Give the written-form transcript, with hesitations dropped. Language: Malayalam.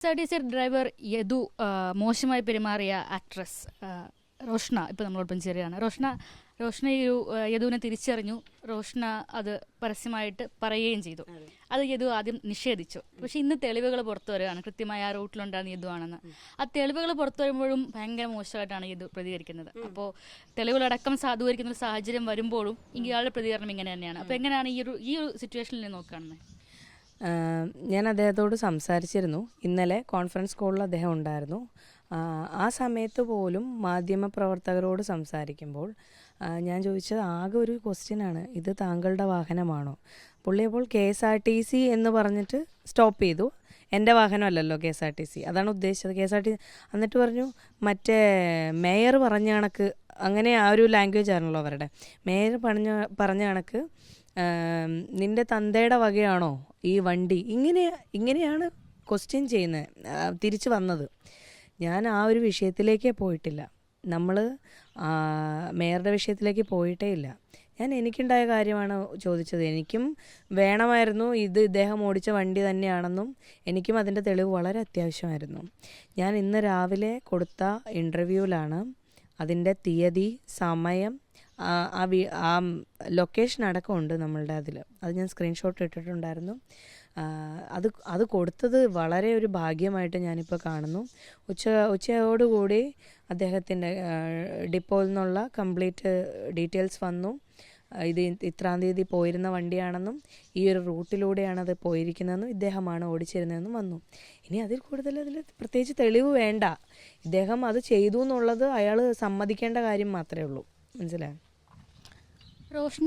KSRTC ഡ്രൈവർ യദു മോശമായി പെരുമാറിയ ആക്ട്രസ് റോഷ്ന ഇപ്പോൾ നമ്മളോടൊപ്പം ചേരുകയാണ്. റോഷ്ന ഈ ഒരു യദുവിനെ തിരിച്ചറിഞ്ഞു. റോഷ്ന അത് പരസ്യമായിട്ട് പറയുകയും ചെയ്തു. അത് യദു ആദ്യം നിഷേധിച്ചു. പക്ഷെ ഇന്ന് തെളിവുകൾ പുറത്തു വരികയാണ്, കൃത്യമായ ആ റൂട്ടിലുണ്ടാകുന്ന യദു ആണെന്ന്. ആ തെളിവുകൾ പുറത്തു വരുമ്പോഴും ഭയങ്കര മോശമായിട്ടാണ് യദു പ്രതികരിക്കുന്നത്. അപ്പോൾ തെളിവുകളടക്കം സാധൂകരിക്കുന്ന ഒരു സാഹചര്യം വരുമ്പോഴും ഇയാളുടെ പ്രതികരണം ഇങ്ങനെ തന്നെയാണ്. അപ്പോൾ എങ്ങനെയാണ് ഈ ഒരു സിറ്റുവേഷനിൽ നോക്കുകയാണെന്ന്? ഞാൻ അദ്ദേഹത്തോട് സംസാരിച്ചിരുന്നു. ഇന്നലെ കോൺഫറൻസ് കോളിൽ അദ്ദേഹം ഉണ്ടായിരുന്നു. ആ സമയത്ത് പോലും മാധ്യമപ്രവർത്തകരോട് സംസാരിക്കുമ്പോൾ ഞാൻ ചോദിച്ചത് ആകെ ഒരു ക്വസ്റ്റ്യനാണ്, ഇത് താങ്കളുടെ വാഹനമാണോ? പുള്ളി അപ്പോൾ KSRTC എന്ന് പറഞ്ഞിട്ട് സ്റ്റോപ്പ് ചെയ്തു. എൻ്റെ വാഹനമല്ലല്ലോ KSRTC, അതാണ് ഉദ്ദേശിച്ചത്. KSRTC എന്നിട്ട് പറഞ്ഞു മറ്റേ മേയർ പറഞ്ഞ കണക്ക്, അങ്ങനെ ആ ഒരു ലാംഗ്വേജ് ആണല്ലോ അവരുടെ. മേയർ പറഞ്ഞ കണക്ക് നിൻ്റെ തന്തയുടെ വകയാണോ ഈ വണ്ടി? ഇങ്ങനെയാണ് ക്വസ്റ്റ്യൻ ചെയ്യുന്നത്, തിരിച്ചു വന്നത്. ഞാൻ ആ ഒരു വിഷയത്തിലേക്കേ പോയിട്ടില്ല. നമ്മൾ മേയറുടെ വിഷയത്തിലേക്ക് പോയിട്ടേ ഇല്ല. ഞാൻ എനിക്കുണ്ടായ കാര്യമാണ് ചോദിച്ചത്. എനിക്കും വേണമായിരുന്നു ഇത് ഇദ്ദേഹം ഓടിച്ച വണ്ടി തന്നെയാണെന്നും എനിക്കും അതിൻ്റെ തെളിവ് വളരെ അത്യാവശ്യമായിരുന്നു. ഞാൻ ഇന്ന് രാവിലെ കൊടുത്ത ഇൻ്റർവ്യൂവിലാണ് അതിൻ്റെ തീയതി, സമയം, ആ ലൊക്കേഷൻ അടക്കമുണ്ട് നമ്മളുടെ അതിൽ. അത് ഞാൻ സ്ക്രീൻഷോട്ട് ഇട്ടിട്ടുണ്ടായിരുന്നു. അത് കൊടുത്തത് വളരെ ഒരു ഭാഗ്യമായിട്ട് ഞാനിപ്പോൾ കാണുന്നു. ഉച്ചയോടുകൂടി അദ്ദേഹത്തിൻ്റെ ഡിപ്പോയിൽ നിന്നുള്ള കംപ്ലീറ്റ് ഡീറ്റെയിൽസ് വന്നു. ഇത് ഇത്രാം തീയതി പോയിരുന്ന വണ്ടിയാണെന്നും ഈ ഒരു റൂട്ടിലൂടെയാണ് അത് പോയിരിക്കുന്നതെന്നും ഇദ്ദേഹമാണ് ഓടിച്ചിരുന്നതെന്നും വന്നു. ഇനി അതിൽ കൂടുതൽ പ്രത്യേകിച്ച് തെളിവ് വേണ്ട. ഇദ്ദേഹം അത് ചെയ്തു എന്നുള്ളത് അയാൾ സമ്മതിക്കേണ്ട കാര്യം മാത്രമേ ഉള്ളൂ. മനസ്സിലായോ? റോഷ്ന